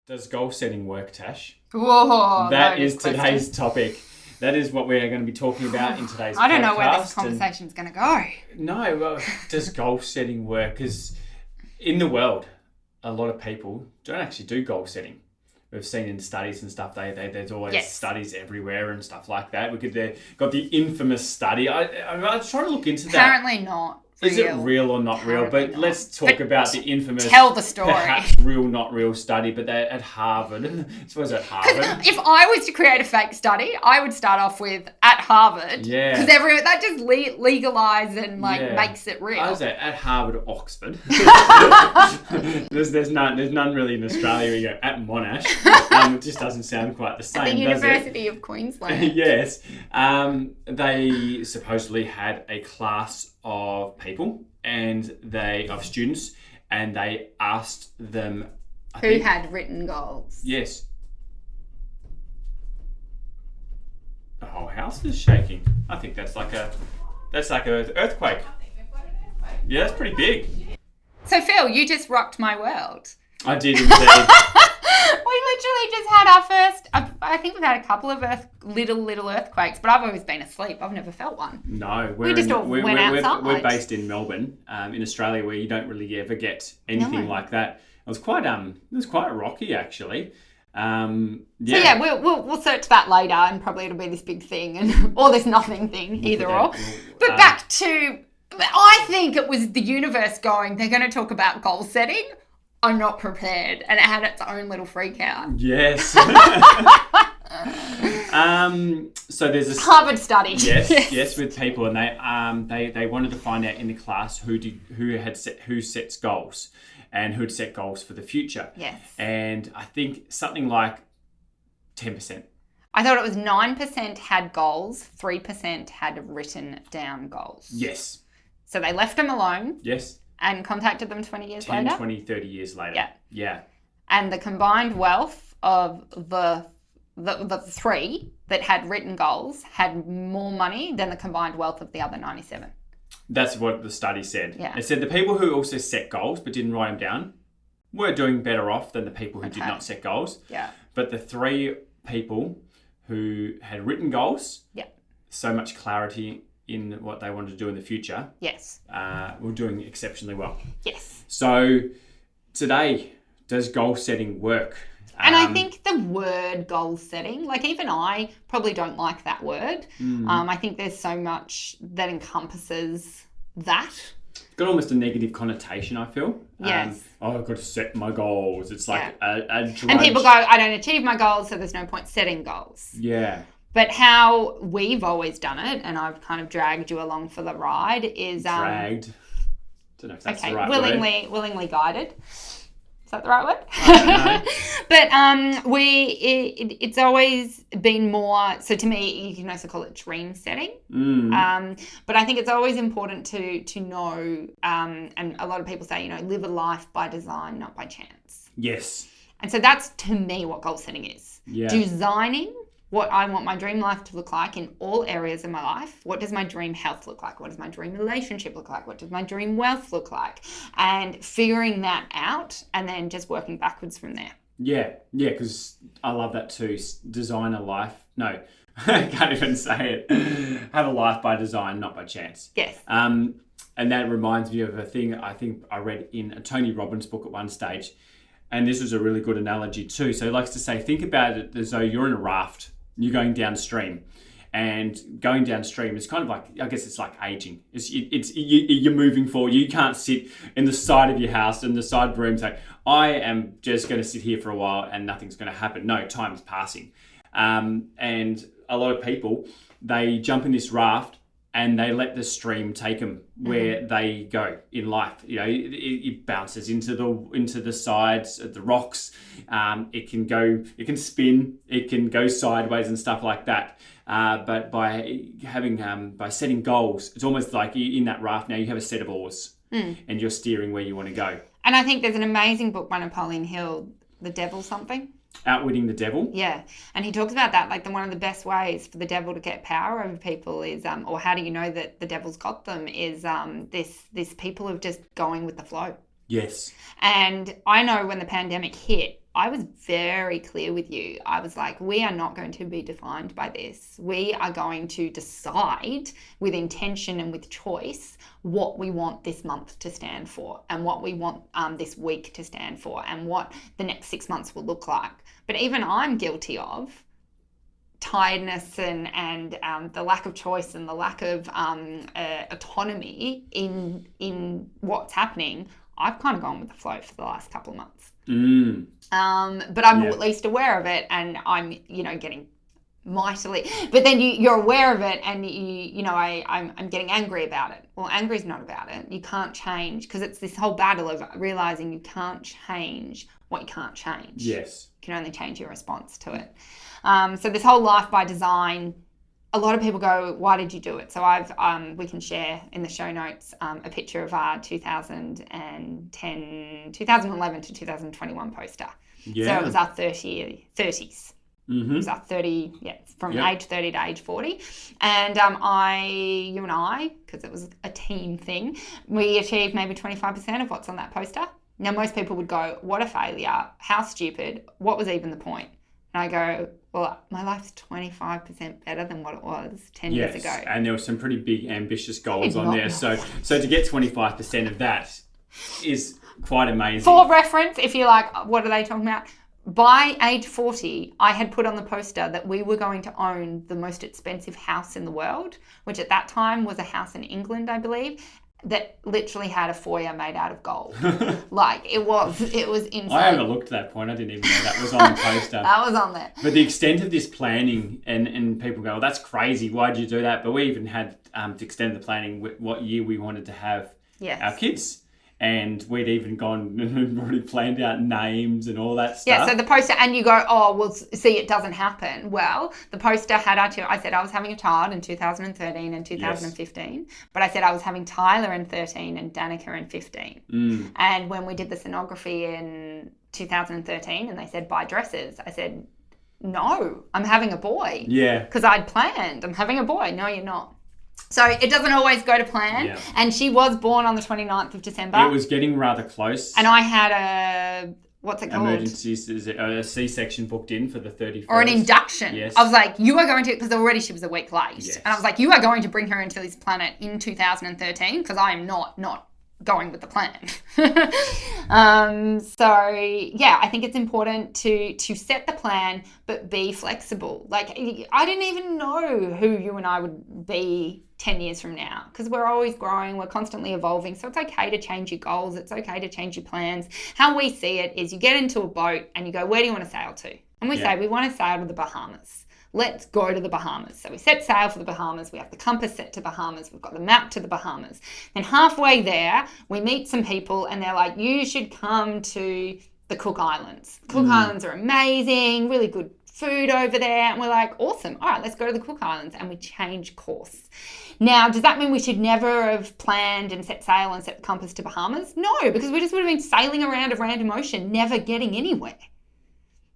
Does goal setting work, Tash? Whoa, That is today's topic. That is what we're going to be talking about in today's podcast. I don't know where this conversation is going to go. No, well, does goal setting work? Because in the world, a lot of people don't actually do goal setting. We've seen in studies and stuff, there's always studies everywhere and stuff like that. Got the infamous study. I was trying to look into that. Apparently not. Is it real or not real? But let's talk about the infamous... Tell the story. Perhaps real, not real study, but they're at Harvard. I suppose at Harvard. If I was to create a fake study, I would start off with at Harvard. Yeah. Because that just legalises and makes it real. I was at Harvard or Oxford. there's none really in Australia. You go at Monash. It just doesn't sound quite the same, the University of Queensland. Yes. They supposedly had a class of people of students, and they asked them who had written goals. Yes. The whole house is shaking. I think that's like an earthquake. I think we've got an earthquake. Yeah, that's pretty big. So Phil, you just rocked my world. I did indeed. We literally just had our first, I think we've had a couple of little earthquakes, but I've always been asleep. I've never felt one. No. We just all went outside. We're based in Melbourne, in Australia, where you don't really ever get anything like that. It was quite rocky, actually. So yeah, we'll search that later, and probably it'll be this big thing or this nothing thing, either or. But back to, I think it was the universe going, they're going to talk about goal setting. I'm not prepared, and it had its own little freak out. Yes. So there's a Harvard study. Yes, with people, and they wanted to find out in the class who sets goals and who'd set goals for the future. Yes. And I think something like 10%. I thought it was 9% had goals, 3% had written down goals. Yes. So they left them alone. Yes. And contacted them 20 years later? 20, 30 years later. Yeah. And the combined wealth of the three that had written goals had more money than the combined wealth of the other 97. That's what the study said. Yeah. It said the people who also set goals but didn't write them down were doing better off than the people who did not set goals. Yeah. But the three people who had written goals, so much clarity in what they wanted to do in the future, were doing exceptionally well. Yes. So today, does goal setting work? And I think the word goal setting, like even I probably don't like that word. I think there's so much that encompasses that. It's got almost a negative connotation, I feel. Yes. I've got to set my goals. It's like a drudge. And people go, I don't achieve my goals, so there's no point setting goals. Yeah. But how we've always done it, and I've kind of dragged you along for the ride, is... Dragged? Don't know if that's the right word. Willingly guided. Is that the right word? I don't know. But it's always been more... So to me, you can also call it dream setting. But I think it's always important to know, and a lot of people say, live a life by design, not by chance. Yes. And so that's, to me, what goal setting is. Yeah. Designing what I want my dream life to look like in all areas of my life. What does my dream health look like? What does my dream relationship look like? What does my dream wealth look like? And figuring that out and then just working backwards from there. Yeah, because I love that too. Design a life. No, I can't even say it. Have a life by design, not by chance. Yes. And that reminds me of a thing I think I read in a Tony Robbins book at one stage. And this was a really good analogy too. So he likes to say, think about it as though you're in a raft. You're going downstream, and going downstream is kind of like, I guess it's like aging. You're moving forward. You can't sit in the side of your house in the side room saying, I am just going to sit here for a while and nothing's going to happen. No, time is passing. And a lot of people, they jump in this raft and they let the stream take them where they go in life. It bounces into the sides, the rocks. It can spin, it can go sideways and stuff like that. But by setting goals, it's almost like in that raft now you have a set of oars and you're steering where you want to go. And I think there's an amazing book by Napoleon Hill, The Devil Something. Outwitting the devil. Yeah. And he talks about that, like one of the best ways for the devil to get power over people is, or how do you know that the devil's got them, is this people of just going with the flow. Yes. And I know when the pandemic hit, I was very clear with you. I was like, we are not going to be defined by this. We are going to decide with intention and with choice what we want this month to stand for and what we want this week to stand for and what the next 6 months will look like. But even I'm guilty of tiredness and the lack of choice and the lack of autonomy in what's happening. I've kind of gone with the flow for the last couple of months. But I'm at least aware of it, and I'm, getting mightily. But then you're aware of it, and I'm getting angry about it. Well, angry is not about it. You can't change, because it's this whole battle of realizing you can't change what you can't change. Yes. You can only change your response to it. So this whole life by design, a lot of people go, why did you do it? So we can share in the show notes a picture of our 2011 to 2021 poster. Yeah. So it was our 30s. Mm-hmm. It was our 30, from age 30 to age 40. And you and I, because it was a team thing, we achieved maybe 25% of what's on that poster. Now, most people would go, what a failure, how stupid, what was even the point? And I go, well, my life's 25% better than what it was 10 years ago. And there were some pretty big, ambitious goals on there. So to get 25% of that is quite amazing. For reference, if you're like, what are they talking about? By age 40, I had put on the poster that we were going to own the most expensive house in the world, which at that time was a house in England, I believe, that literally had a foyer made out of gold. It was insane. I overlooked that point. I didn't even know that was on the poster. That was on there. But the extent of this planning, and people go, well, that's crazy. Why did you do that? But we even had to extend the planning what year we wanted to have our kids. And we'd even gone and already planned out names and all that stuff. Yeah, so the poster, and you go, oh, well, see, it doesn't happen. Well, the poster had I said I was having a child in 2013 and 2015, but I said I was having Tyler in 13 and Danica in 15. And when we did the sonography in 2013 and they said, buy dresses, I said, no, I'm having a boy. Yeah. Because I'd planned, I'm having a boy. No, you're not. So it doesn't always go to plan. Yeah. And she was born on the 29th of December. It was getting rather close. And I had what's it called? Emergency, a C-section booked in for the 31st. Or an induction. Yes. I was like, you are going to, because already she was a week late. Yes. And I was like, you are going to bring her into this planet in 2013 because I am not going with the plan. I think it's important to set the plan but be flexible. Like, I didn't even know who you and I would be 10 years from now, because we're always growing, we're constantly evolving. So it's okay to change your goals, it's okay to change your plans. How we see it is you get into a boat and you go, where do you want to sail to? And we say we want to sail to the Bahamas. Let's go to the Bahamas. So we set sail for the Bahamas. We have the compass set to Bahamas. We've got the map to the Bahamas. And halfway there, we meet some people and they're like, you should come to the Cook Islands. The Cook Islands are amazing, really good food over there. And we're like, awesome. All right, let's go to the Cook Islands. And we change course. Now, does that mean we should never have planned and set sail and set the compass to Bahamas? No, because we just would have been sailing around of random ocean, never getting anywhere.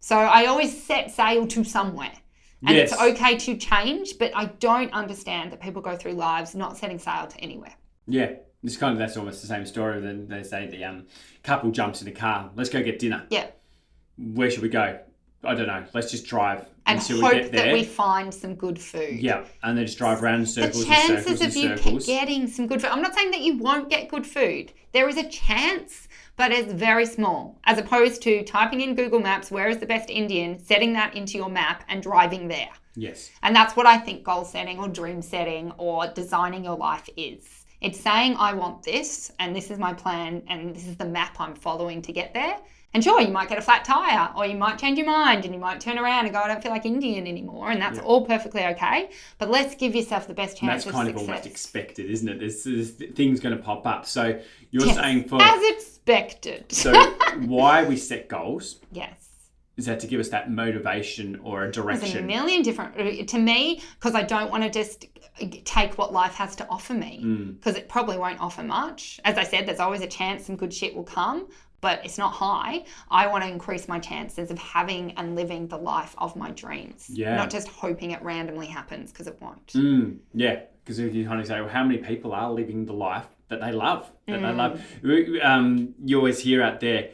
So I always set sail to somewhere. And it's okay to change, but I don't understand that people go through lives not setting sail to anywhere. Yeah, that's almost the same story. Then they say the couple jumps in a car. Let's go get dinner. Yeah. Where should we go? I don't know. Let's just drive until we get there. That we find some good food. Yeah, and then just drive around in circles and circles and circles. The chances of you getting some good food. I'm not saying that you won't get good food. There is a chance, but it's very small, as opposed to typing in Google Maps, where is the best Indian, setting that into your map and driving there. Yes. And that's what I think goal setting or dream setting or designing your life is. It's saying, I want this, and this is my plan, and this is the map I'm following to get there. And sure, you might get a flat tire, or you might change your mind and you might turn around and go, I don't feel like Indian anymore. And that's all perfectly okay. But let's give yourself the best chance of success. That's kind of almost expected, isn't it? There's things going to pop up. So you're saying as expected. So why we set goals? Yes. Is that to give us that motivation or a direction? There's a million different, to me, because I don't want to just take what life has to offer me, because it probably won't offer much. As I said, there's always a chance some good shit will come, but it's not high. I want to increase my chances of having and living the life of my dreams. Yeah. Not just hoping it randomly happens, because it won't. Yeah, because if you kind of say, well, how many people are living the life that they love? You always hear out there,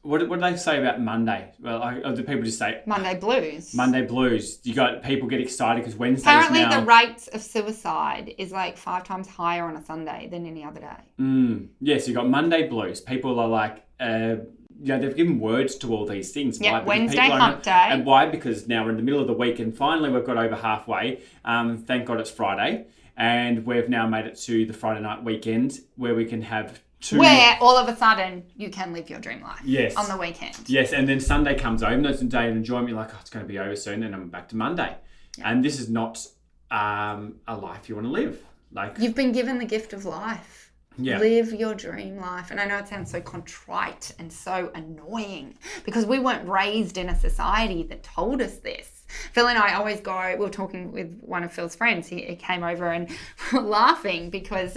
what do they say about Monday? Well, do people just say Monday blues? Monday blues. You got people get excited because Wednesdays Apparently, now. the rates of suicide is like 5 times higher on a Sunday than any other day. Yes, you got Monday blues. People are like, they've given words to all these things. Yeah, Why? Wednesday hump day. And why? Because now we're in the middle of the week and finally we've got over halfway. Thank God it's Friday. And we've now made it to the Friday night weekend where we can have where all of a sudden you can live your dream life. Yes. On the weekend. Yes, and then Sunday comes over, and it's a day of enjoyment. You're like, it's going to be over soon, and I'm back to Monday. Yeah. And this is not a life you want to live. Like, you've been given the gift of life. Yeah. Live your dream life. And I know it sounds so contrite and so annoying because we weren't raised in a society that told us this. Phil and I always we were talking with one of Phil's friends. He came over and we were laughing because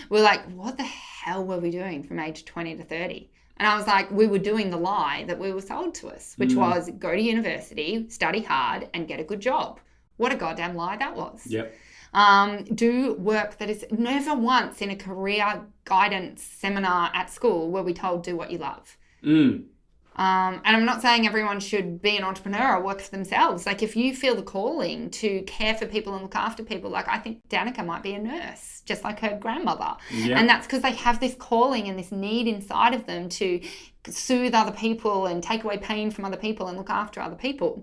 we're like, what the hell were we doing from age 20 to 30? And I was like, we were doing the lie that we were sold to us, which was go to university, study hard, and get a good job. What a goddamn lie that was. Yep. Do work that is never once in a career guidance seminar at school were we told do what you love. And I'm not saying everyone should be an entrepreneur or work for themselves. Like if you feel the calling to care for people and look after people, like I think Danica might be a nurse, just like her grandmother. Yeah. And that's because they have this calling and this need inside of them to soothe other people and take away pain from other people and look after other people.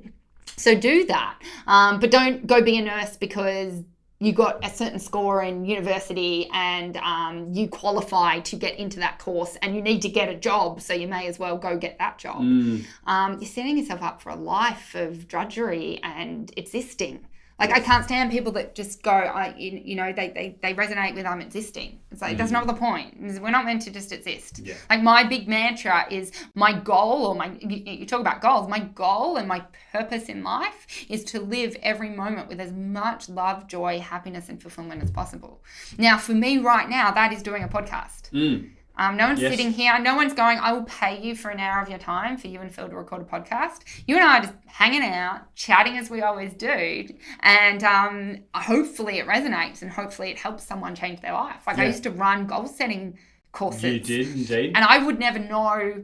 So do that. But don't go be a nurse because you got a certain score in university and you qualify to get into that course and you need to get a job, so you may as well go get that job. You're setting yourself up for a life of drudgery and existing. Like, I can't stand people that just go, they resonate with I'm existing. It's like, that's not the point. We're not meant to just exist. Yeah. Like, my big mantra is my goal, or you talk about goals, my goal and my purpose in life is to live every moment with as much love, joy, happiness, and fulfillment as possible. Now, for me right now, that is doing a podcast. No one's sitting here. No one's going, I will pay you for an hour of your time for you and Phil to record a podcast. You and I are just hanging out, chatting as we always do. And hopefully it resonates and hopefully it helps someone change their life. Like I used to run goal setting courses. You did, indeed. And I would never know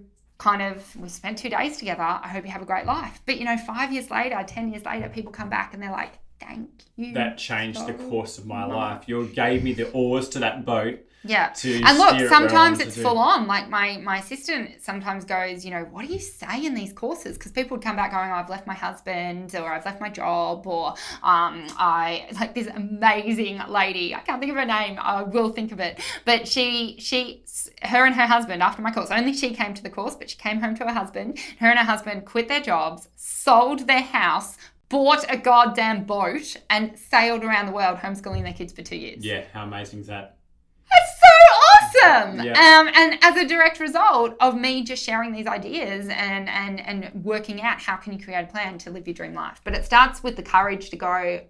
we spent 2 days together. I hope you have a great life. But 5 years later, 10 years later, people come back and they're like, thank you. That changed the course of my life. You gave me the oars to that boat. Yeah. And look, sometimes it's full on. Like my assistant sometimes goes, what do you say in these courses? Because people would come back going, I've left my husband, or I've left my job, or I like this amazing lady. I can't think of her name. I will think of it. But her and her husband, after my course, only she came to the course, but she came home to her husband. Her and her husband quit their jobs, sold their house, bought a goddamn boat, and sailed around the world homeschooling their kids for 2 years. Yeah, how amazing is that? That's so awesome. Yeah. And as a direct result of me just sharing these ideas and working out how can you create a plan to live your dream life. But it starts with the courage to go,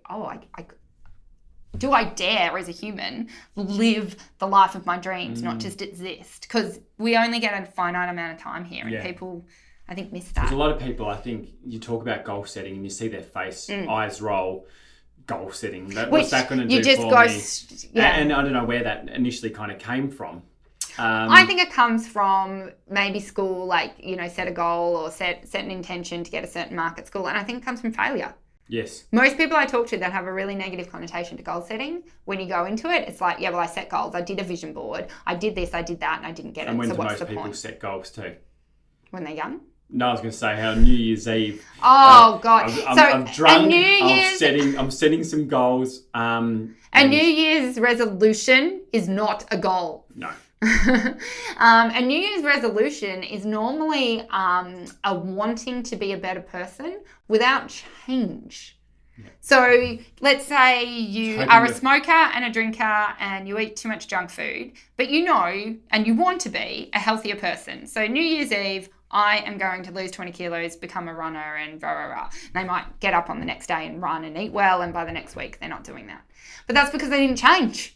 do I dare as a human live the life of my dreams, not just exist? Because we only get a finite amount of time here and people, I think, miss that. There's a lot of people, I think, you talk about goal setting and you see their face, eyes roll. Goal setting. What's that going to do for me? And I don't know where that initially kind of came from. I think it comes from maybe school, like, set a goal or set an intention to get a certain mark at school. And I think it comes from failure. Yes. Most people I talk to that have a really negative connotation to goal setting, when you go into it, it's like, I set goals. I did a vision board. I did this, I did that, and I didn't get it. And when so do what's most the people point? set goals too? When they're young? No, I was going to say how New Year's Eve. Oh God! I'm drunk. I'm setting some goals. A New Year's resolution is not a goal. No. A New Year's resolution is normally a wanting to be a better person without change. Yeah. So let's say you are a smoker and a drinker and you eat too much junk food, but and you want to be a healthier person. So New Year's Eve, I am going to lose 20 kilos, become a runner, and rah, rah, rah. And they might get up on the next day and run and eat well, and by the next week, they're not doing that. But that's because they didn't change.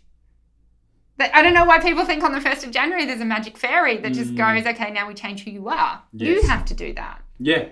But I don't know why people think on the 1st of January there's a magic fairy that just goes, okay, now we change who you are. Yes. You have to do that. Yeah.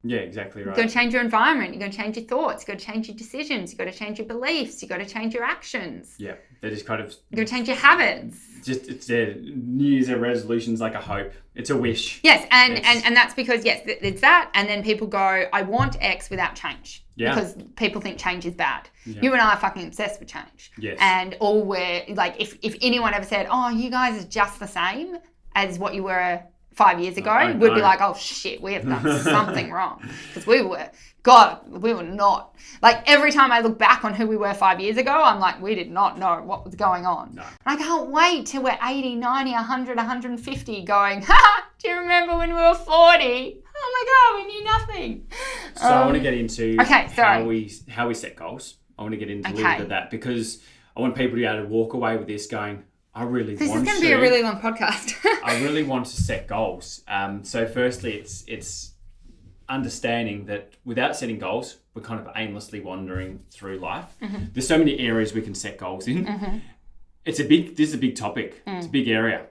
Yeah, exactly right. You've got to change your environment. You've got to change your thoughts. You've got to change your decisions. You've got to change your beliefs. You've got to change your actions. Yeah, They're just kind of... You're going to change your habits. Just, it's their New Year's resolution's like a hope. It's a wish. Yes, and that's because, yes, it's that. And then people go, I want X without change. Yeah. Because people think change is bad. Yeah. You and I are fucking obsessed with change. Yes. And all we're, like, if anyone ever said, oh, you guys are just the same as what you were 5 years ago, we'd be like, oh, shit, we have done something wrong. Because we were not. Like, every time I look back on who we were 5 years ago, I'm like, we did not know what was going on. No. And I can't wait till we're 80, 90, 100, 150 going, do you remember when we were 40? Oh my God, we knew nothing. So I want to get into how we set goals. I want to get into a little bit of that because I want people to be able to walk away with this going, this is going to be a really long podcast. I really want to set goals. So firstly, it's understanding that without setting goals, we're kind of aimlessly wandering through life. Mm-hmm. There's so many areas we can set goals in. Mm-hmm. This is a big topic. It's a big area.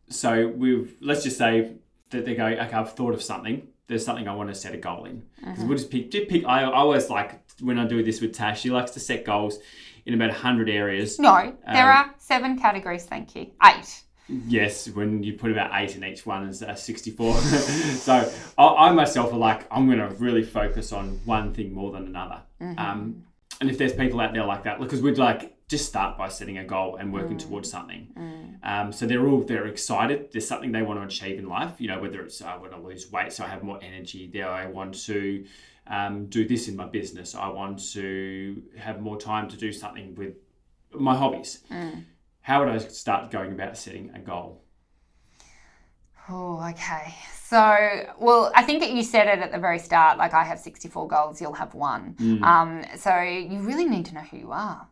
So let's just say that they go, okay, I've thought of something. There's something I want to set a goal in. Because we'll just pick. I always like, when I do this with Tash, she likes to set goals in about 100 areas. No, there are 7 categories, thank you. 8. Yes, when you put about 8 in each one is 64. So I myself are like, I'm going to really focus on one thing more than another. Mm-hmm. And if there's people out there like that, because we'd like, just start by setting a goal and working towards something. So they're excited. There's something they want to achieve in life, whether it's I want to lose weight so I have more energy. I want to do this in my business. I want to have more time to do something with my hobbies. How would I start going about setting a goal? Oh, okay. So, well, I think that you said it at the very start, like I have 64 goals, you'll have 1. So you really need to know who you are.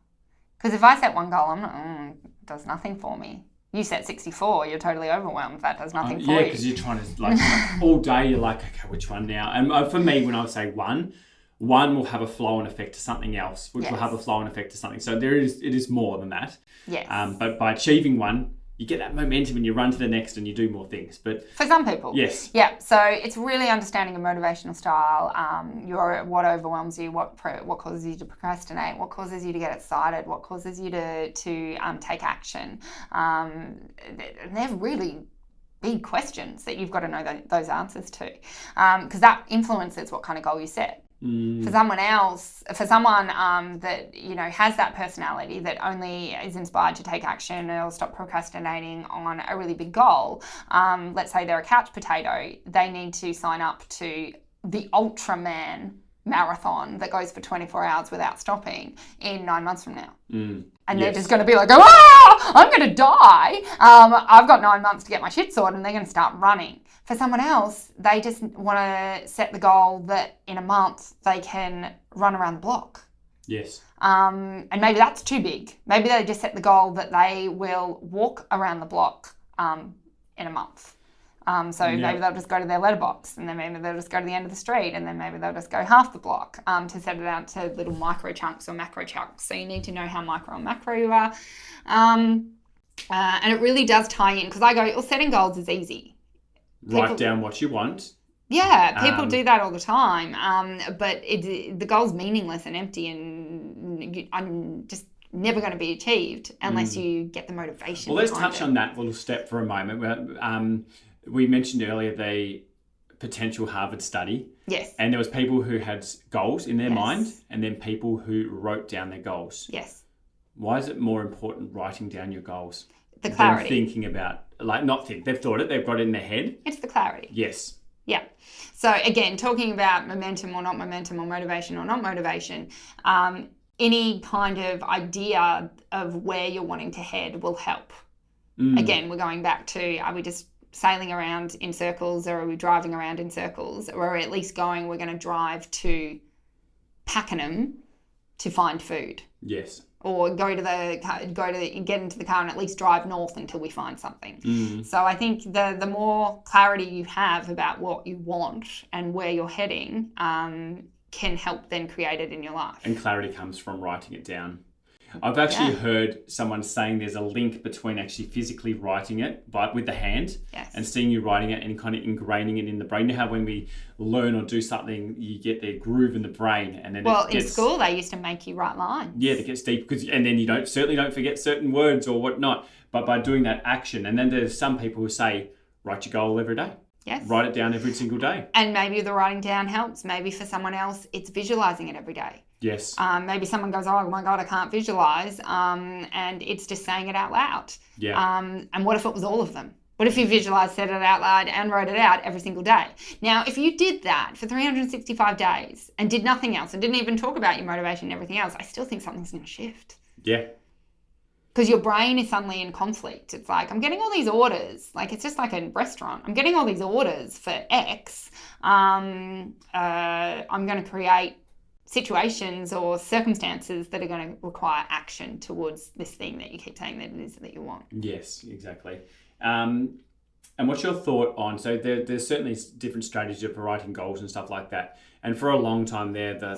Because if I set one goal, it does nothing for me. You set 64, you're totally overwhelmed. That does nothing for you. Yeah, because you're trying to, like, all day you're like, okay, which one now? And for me, when I would say one will have a flow and effect to something else, which will have a flow and effect to something. So it is more than that. Yes. But by achieving one, you get that momentum and you run to the next and you do more things. But for some people. Yes. Yeah. So it's really understanding a motivational style, what overwhelms you, what causes you to procrastinate, what causes you to get excited, what causes you to take action. They're really big questions that you've got to know those answers to, because that influences what kind of goal you set. For someone else, that has that personality that only is inspired to take action or stop procrastinating on a really big goal, let's say they're a couch potato, they need to sign up to the Ultraman marathon that goes for 24 hours without stopping in 9 months from now. And they're just going to be like, I'm going to die. I've got 9 months to get my shit sorted, and they're going to start running. For someone else, they just want to set the goal that in a month they can run around the block. Yes. And maybe that's too big. Maybe they just set the goal that they will walk around the block in a month. Maybe they'll just go to their letterbox, and then maybe they'll just go to the end of the street, and then maybe they'll just go half the block to set it out to little micro chunks or macro chunks. So you need to know how micro and macro you are. And it really does tie in, because I go, well, setting goals is easy. Write down what you want. Yeah, people do that all the time. But the goal's meaningless and empty, and I'm just never going to be achieved unless you get the motivation. Well, let's touch on that little step for a moment. We mentioned earlier the potential Harvard study. Yes. And there was people who had goals in their mind, and then people who wrote down their goals. Yes. Why is it more important writing down your goals? The clarity. Than thinking about, they've thought it, they've got it in their head. It's the clarity. Yes. Yeah. So again, talking about momentum or motivation or not motivation, any kind of idea of where you're wanting to head will help. Again, we're going back to, are we just sailing around in circles, or are we driving around in circles? Or are we at least going, we're going to drive to Pakenham to find food? Yes. Or get into the car and at least drive north until we find something. So I think the more clarity you have about what you want and where you're heading can help then create it in your life. And clarity comes from writing it down. I've actually heard someone saying there's a link between actually physically writing it with the hand and seeing you writing it and kind of ingraining it in the brain. You know how when we learn or do something, you get their groove in the brain, and then in school they used to make you write lines. Yeah, it gets deep and then you certainly don't forget certain words or whatnot. But by doing that action, and then there's some people who say, write your goal every day. Yes. Write it down every single day. And maybe the writing down helps. Maybe for someone else, it's visualizing it every day. Yes. Maybe someone goes, oh my God, I can't visualize. And it's just saying it out loud. Yeah. And what if it was all of them? What if you visualized, said it out loud and wrote it out every single day? Now, if you did that for 365 days and did nothing else and didn't even talk about your motivation and everything else, I still think something's going to shift. Yeah. Because your brain is suddenly in conflict. It's like, I'm getting all these orders. Like, it's just like a restaurant. I'm getting all these orders for X. I'm going to create situations or circumstances that are going to require action towards this thing that you keep saying that it is that you want. Yes, exactly. And what's your thought on, so there's certainly different strategies for writing goals and stuff like that. And for a long time there, the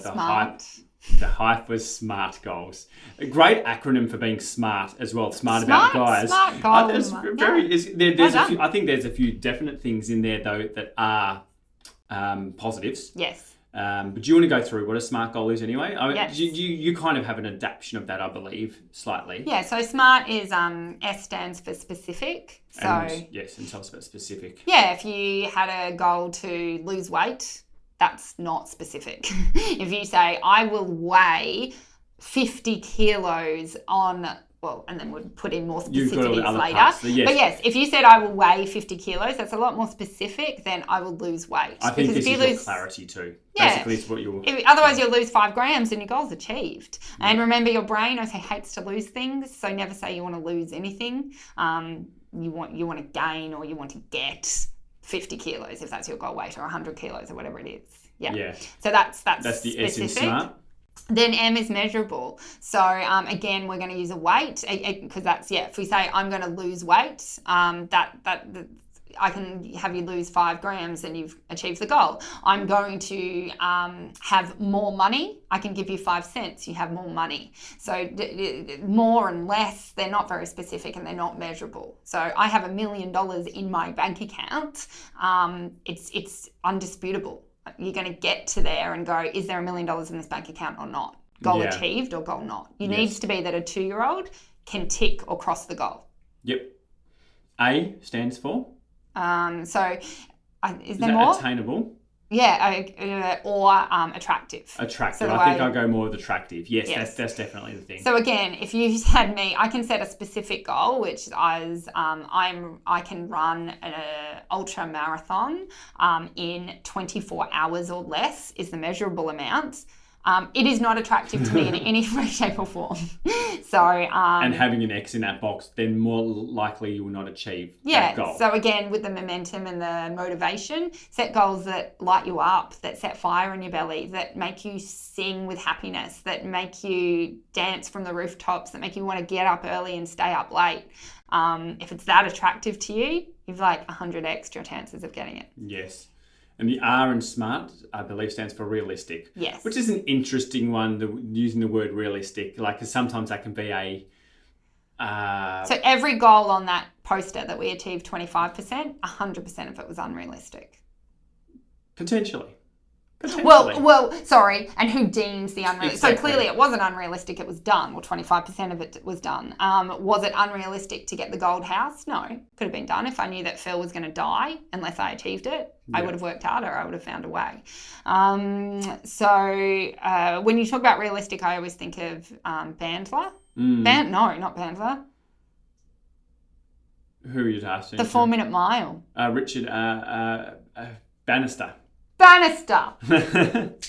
hype was SMART goals. A great acronym for being smart as well. Smart about guys. Smart goals. I think there's a few definite things in there though that are positives. Yes. But do you want to go through what a SMART goal is anyway? Yes. You kind of have an adaptation of that, I believe, slightly. Yeah, so SMART is S stands for specific. And tell us about specific. Yeah, if you had a goal to lose weight, that's not specific. If you say, I will weigh 50 kilos on, and then we'll put in more specificities later. Parts, yes. But yes, if you said I will weigh 50 kilos, that's a lot more specific than I will lose weight. I think this is your clarity too. Yeah. Basically, it's what you'll... Otherwise, you'll lose 5 grams and your goal's achieved. Yeah. And remember, your brain also hates to lose things, so never say you want to lose anything. You want to gain or you want to get 50 kilos if that's your goal weight, or 100 kilos or whatever it is. Yeah. So that's the specific. S in SMART. Then M is measurable. So again, we're going to use a weight because that's, if we say I'm going to lose weight, that I can have you lose 5 grams and you've achieved the goal. I'm going to have more money. I can give you 5 cents. You have more money. So more and less, they're not very specific and they're not measurable. So I have $1 million in my bank account. It's undisputable. You're going to get to there and go, is there $1 million in this bank account or not? Goal achieved or goal not? It needs to be that a 2-year-old can tick or cross the goal. Yep. A stands for? Is there more? Attainable? Yeah, or attractive. Attractive. So I think I'll go more with attractive. Yes. That's definitely the thing. So again, if you had me, I can set a specific goal, which is I can run an ultra marathon in 24 hours or less is the measurable amount. It is not attractive to me in any way, shape or form. So, and having an X in that box, then more likely you will not achieve that goal. So again, with the momentum and the motivation, set goals that light you up, that set fire in your belly, that make you sing with happiness, that make you dance from the rooftops, that make you want to get up early and stay up late. If it's that attractive to you, you've 100x your chances of getting it. Yes. And the R in SMART, I believe, stands for realistic. Yes. Which is an interesting one, using the word realistic. Because sometimes that can be a... So every goal on that poster that we achieved 25%, 100% of it was unrealistic. Potentially. Well, sorry. And who deems the unrealistic? Exactly. So clearly it wasn't unrealistic. It was done. Well, 25% of it was done. Was it unrealistic to get the gold house? No. Could have been done. If I knew that Phil was going to die unless I achieved it, I would have worked harder. I would have found a way. So when you talk about realistic, I always think of Bandler. No, not Bandler. Who are you asking? The 4-minute mile. Richard Bannister. Bannister,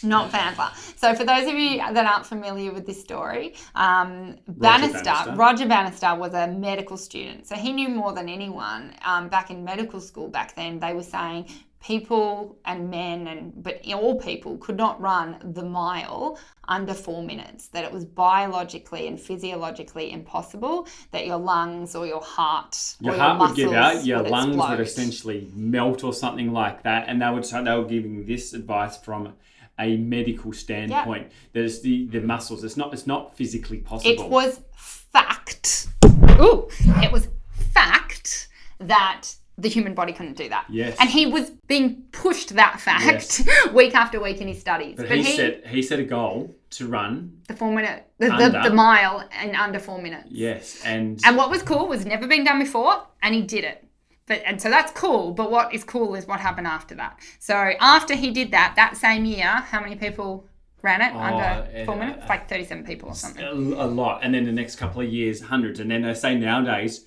not Bandler. So for those of you that aren't familiar with this story, Roger Bannister was a medical student. So he knew more than anyone. Back in medical school back then, they were saying people and men, but all people could not run the mile under 4 minutes, that it was biologically and physiologically impossible, that your lungs or your heart or your muscles would give out, your lungs explode. would essentially melt or something like that. And they were giving this advice from a medical standpoint. There's the muscles. It's not physically possible. It was fact. It was fact that the human body couldn't do that. Yes. And he was being pushed that fact week after week in his studies. But he set a goal to run the 4 minute, the mile in under 4 minutes. Yes. And what was cool was never been done before, and he did it. And so that's cool, but what is cool is what happened after that. So after he did that same year, how many people ran it under 4 minutes? Like 37 people or something. A lot. And then the next couple of years, hundreds. And then they say nowadays,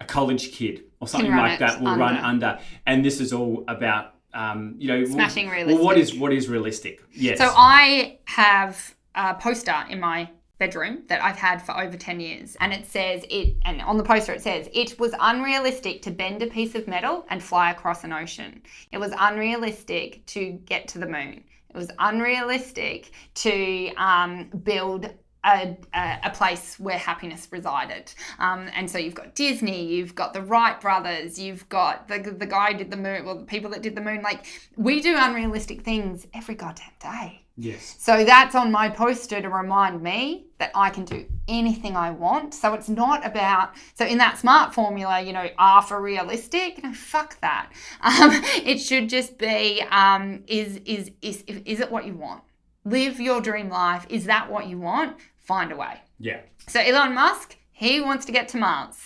a college kid or something like that will run under. And this is all about, smashing realistic. Well, what is realistic? Yes. So I have a poster in my bedroom that I've had for over 10 years. And it says and on the poster it says, it was unrealistic to bend a piece of metal and fly across an ocean. It was unrealistic to get to the moon. It was unrealistic to build a place where happiness resided. And so you've got Disney, you've got the Wright brothers, you've got the guy who did the moon, well, the people that did the moon. Like, we do unrealistic things every goddamn day. Yes. So that's on my poster to remind me that I can do anything I want. So it's not about, so in that SMART formula, R for realistic, fuck that. It should just be, is it what you want? Live your dream life. Is that what you want? Find a way. Yeah. So Elon Musk, he wants to get to Mars.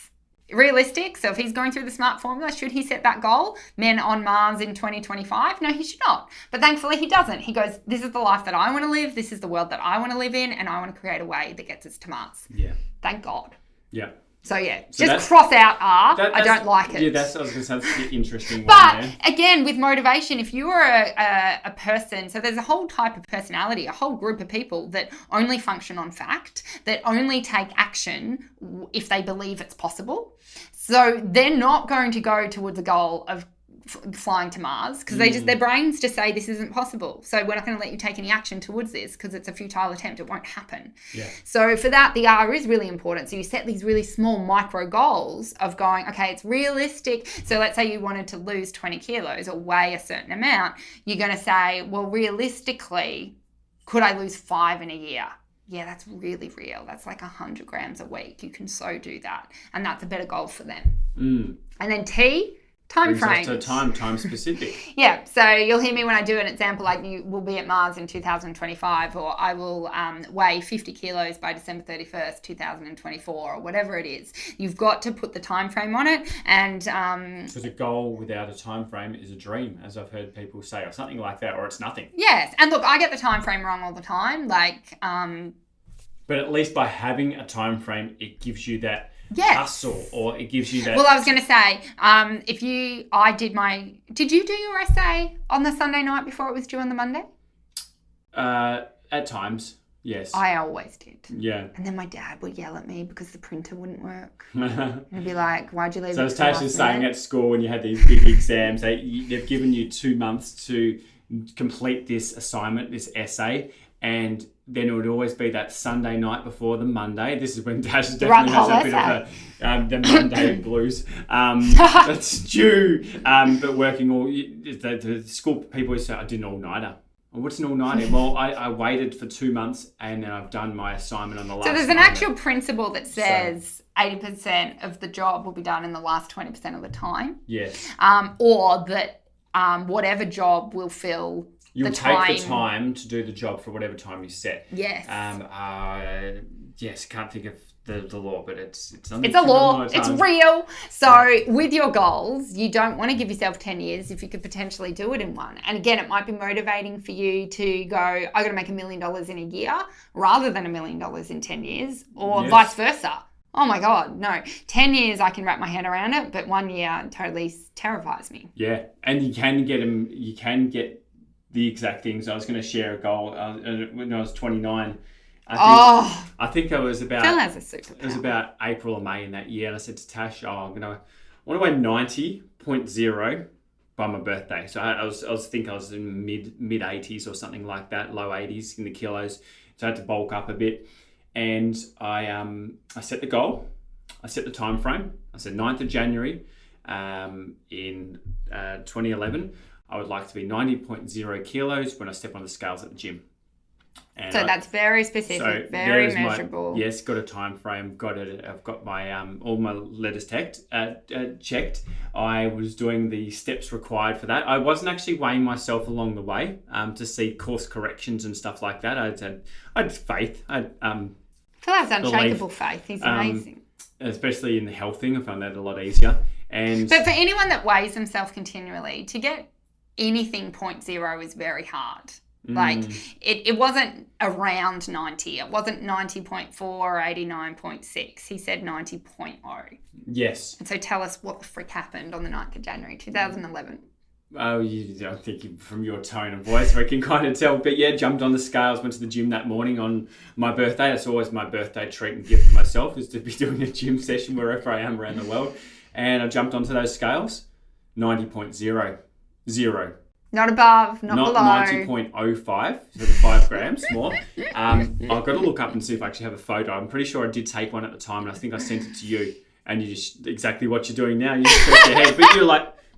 Realistic. So if he's going through the SMART formula, should he set that goal? Men on Mars in 2025? No, he should not. But thankfully he doesn't. He goes, this is the life that I want to live. This is the world that I want to live in. And I want to create a way that gets us to Mars. Yeah. Thank God. Yeah. So just cross out R. I don't like it. Yeah, I was going to say, that's the interesting one. But again, with motivation, if you are a person, so there's a whole type of personality, a whole group of people that only function on fact, that only take action if they believe it's possible. So they're not going to go towards a goal of flying to Mars because their brains just say this isn't possible. So we're not going to let you take any action towards this because it's a futile attempt. It won't happen. Yeah. So for that, the R is really important. So you set these really small micro goals of going, okay, it's realistic. So let's say you wanted to lose 20 kilos or weigh a certain amount. You're going to say, well, realistically, could I lose 5 in a year? Yeah, that's really real. That's like 100 grams a week. You can so do that. And that's a better goal for them. And then T, time frame. So time specific. Yeah, so you'll hear me when I do an example like you will be at Mars in 2025, or I will weigh 50 kilos by December 31st, 2024, or whatever it is. You've got to put the time frame on it. And because a goal without a time frame is a dream, as I've heard people say, or something like that, or it's nothing. Yes, and look, I get the time frame wrong all the time. But at least by having a time frame, it gives you that hustle, or it gives you that. Well, I was going to say, did you do your essay on the Sunday night before it was due on the Monday? At times, yes. I always did. Yeah. And then my dad would yell at me because the printer wouldn't work. And he'd be like, why'd you leave it? So as Tash was saying at school, when you had these big exams, they've given you 2 months to complete this assignment, this essay, and then it would always be that Sunday night before the Monday. This is when Tash definitely has a bit of the Monday blues. That's due. But working the school people would say, I did an all-nighter. Well, what's an all-nighter? Well, I waited for 2 months and then I've done my assignment on the last. So there's an actual principle that says 80% of the job will be done in the last 20% of the time. Yes. Or that whatever job will fill You'll take the time to do the job for whatever time you set. Yes. Yes, can't think of the law, but it's a law. It's real. So with your goals, you don't want to give yourself 10 years if you could potentially do it in one. And again, it might be motivating for you to go, I got to make $1 million in a year rather than $1 million in 10 years, or vice versa. Oh my God, no. 10 years I can wrap my head around it, but 1 year totally terrifies me. Yeah, and you can get the exact things. I was going to share a goal when I was 29. I think I was about. Phil has a superpower. It was about April or May in that year, and I said to Tash, I want to weigh 90.0 by my birthday. So I was in mid 80s or something like that, low 80s in the kilos. So I had to bulk up a bit, and I set the goal. I set the time frame. I said 9th of January in 2011. I would like to be 90.0 kilos when I step on the scales at the gym. And so that's very specific, very measurable. Yes, got a time frame. Got it. I've got my all my letters checked. I was doing the steps required for that. I wasn't actually weighing myself along the way to see course corrections and stuff like that. I had faith. I feel that's unshakable faith. He's amazing. Especially in the health thing, I found that a lot easier. But for anyone that weighs themselves continually, to get anything 0.0 is very hard. Like, it wasn't around 90. It wasn't 90.4 or 89.6. He said 90.0. Yes. And so tell us what the frick happened on the 9th of January, 2011. Oh, I think from your tone of voice, we can kind of tell. But yeah, jumped on the scales, went to the gym that morning on my birthday. That's always my birthday treat and gift for myself, is to be doing a gym session wherever I am around the world. And I jumped onto those scales, 90.0. Not above, not below. 90.05, so the 5 grams more. I've got to look up and see if I actually have a photo. I'm pretty sure I did take one at the time, and I think I sent it to you. And you just, exactly what you're doing now, you just shake your head.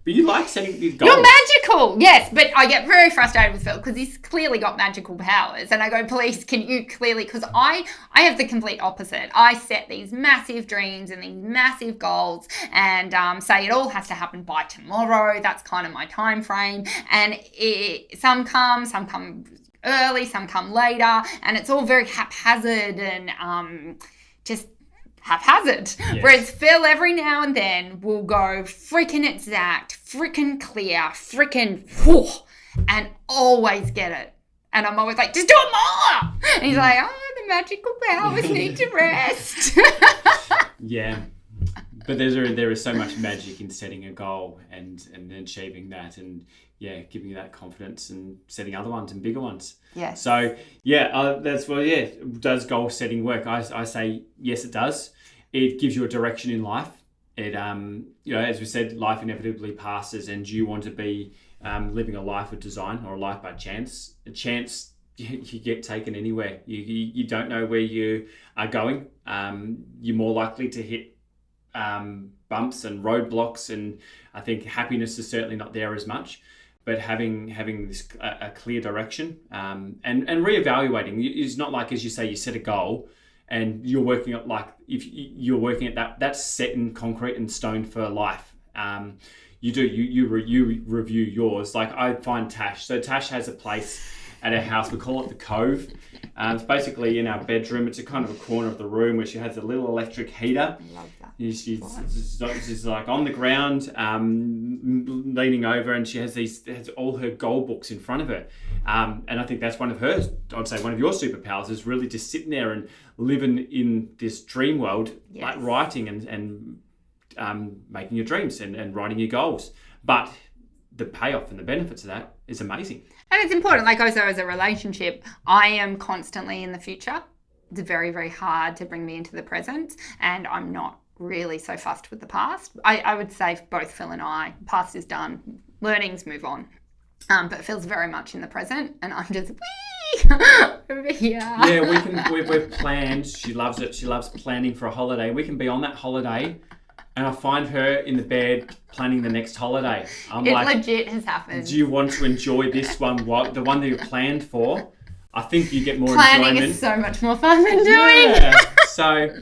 But you like setting these goals. You're magical, yes. But I get very frustrated with Phil because he's clearly got magical powers. And I go, please, can you clearly... Because I have the complete opposite. I set these massive dreams and these massive goals and say it all has to happen by tomorrow. That's kind of my time frame. And some come early, some come later. And it's all very haphazard and just... haphazard. Yes. Whereas Phil every now and then will go freaking exact, freaking clear, freaking whoo, and always get it. And I'm always like, just do it more. And he's like, the magical powers need to rest. Yeah. But there is so much magic in setting a goal and achieving that, and yeah, giving you that confidence and setting other ones and bigger ones. Yeah. So yeah, that's what. Yeah, does goal setting work? I say yes, it does. It gives you a direction in life. It as we said, life inevitably passes, and you want to be living a life of design or a life by chance. A chance you get taken anywhere. You don't know where you are going. You're more likely to hit bumps and roadblocks, and I think happiness is certainly not there as much. But having this a clear direction and reevaluating is not like, as you say, you set a goal and you're working at, like, if you're working at that's set in concrete and stone for life. You review yours. Like, I find Tash. So Tash has a place at our house. We call it the Cove. It's basically in our bedroom. It's a kind of a corner of the room where she has a little electric heater. I love that. She's like on the ground, leaning over, and she has all her goal books in front of her. And I think that's one of your superpowers, is really just sitting there and living in this dream world, yes, like writing and making your dreams and writing your goals. But the payoff and the benefits of that is amazing. And it's important, like also as a relationship, I am constantly in the future. It's very, very hard to bring me into the present, and I'm not really so fussed with the past. I would say both Phil and I, past is done, learnings move on. But Phil's very much in the present, and I'm just over here. Yeah, we've planned. She loves it. She loves planning for a holiday. We can be on that holiday, and I find her in the bed planning the next holiday. It legit has happened. Do you want to enjoy this one? The one that you planned for? I think you get more planning enjoyment. Planning is so much more fun than doing. Yeah. So,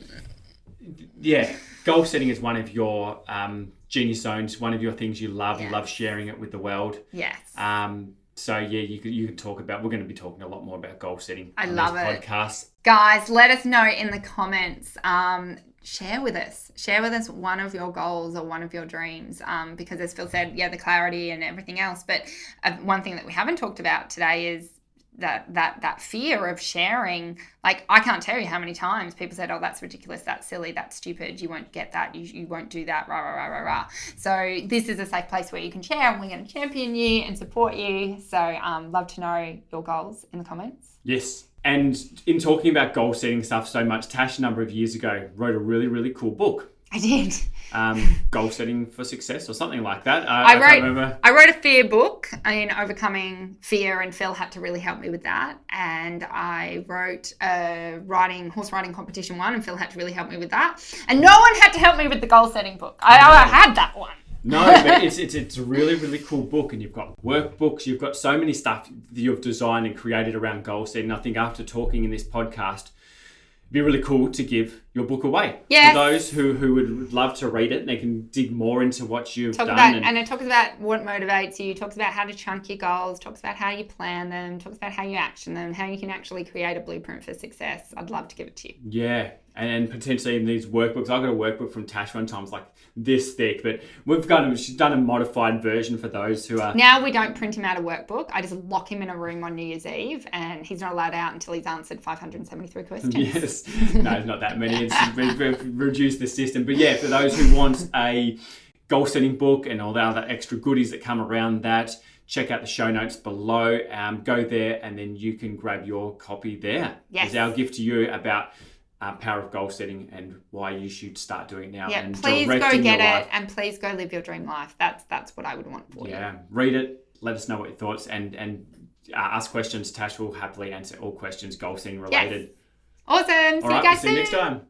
yeah, goal setting is one of your genius zones, one of your things you love. Yes. You love sharing it with the world. Yes. So yeah, you could talk about. We're going to be talking a lot more about goal setting. I love it. Podcasts. Guys, let us know in the comments. Share with us one of your goals or one of your dreams. Because as Phil said, yeah, the clarity and everything else. But one thing that we haven't talked about today is that fear of sharing. Like, I can't tell you how many times people said, oh, that's ridiculous, that's silly, that's stupid, you won't get that, you won't do that, rah, rah, rah, rah, rah. So this is a safe place where you can share, and we're going to champion you and support you. So love to know your goals in the comments. Yes. And in talking about goal setting stuff so much, Tash, a number of years ago, wrote a really, really cool book. I did. Goal setting for success or something like that. I wrote a fear book in overcoming fear, and Phil had to really help me with that. And I wrote a horse riding competition one, and Phil had to really help me with that. And no one had to help me with the goal setting book. I had that one. No, but it's a really, really cool book, and you've got workbooks, you've got so many stuff that you've designed and created around goal setting. I think after talking in this podcast, it'd be really cool to give your book away for those who would love to read it, and they can dig more into what you've done. And it talks about what motivates you, talks about how to chunk your goals, talks about how you plan them, talks about how you action them, how you can actually create a blueprint for success. I'd love to give it to you. Yeah, and potentially in these workbooks, I got a workbook from Tash one time, it's like this thick, but she's done a modified version for those who are... Now we don't print him out a workbook. I just lock him in a room on New Year's Eve, and he's not allowed out until he's answered 573 questions. Yes. No, not that many. We've reduced the system. But yeah, for those who want a goal setting book and all the other extra goodies that come around that, check out the show notes below. Go there, and then you can grab your copy there. Yes. It's our gift to you about power of goal setting and why you should start doing it now. Yeah, and please go get it, and please go live your dream life. That's what I would want for you. Yeah, read it. Let us know what your thoughts and ask questions. Tash will happily answer all questions goal setting related. Yes. Awesome. All right, see you next time.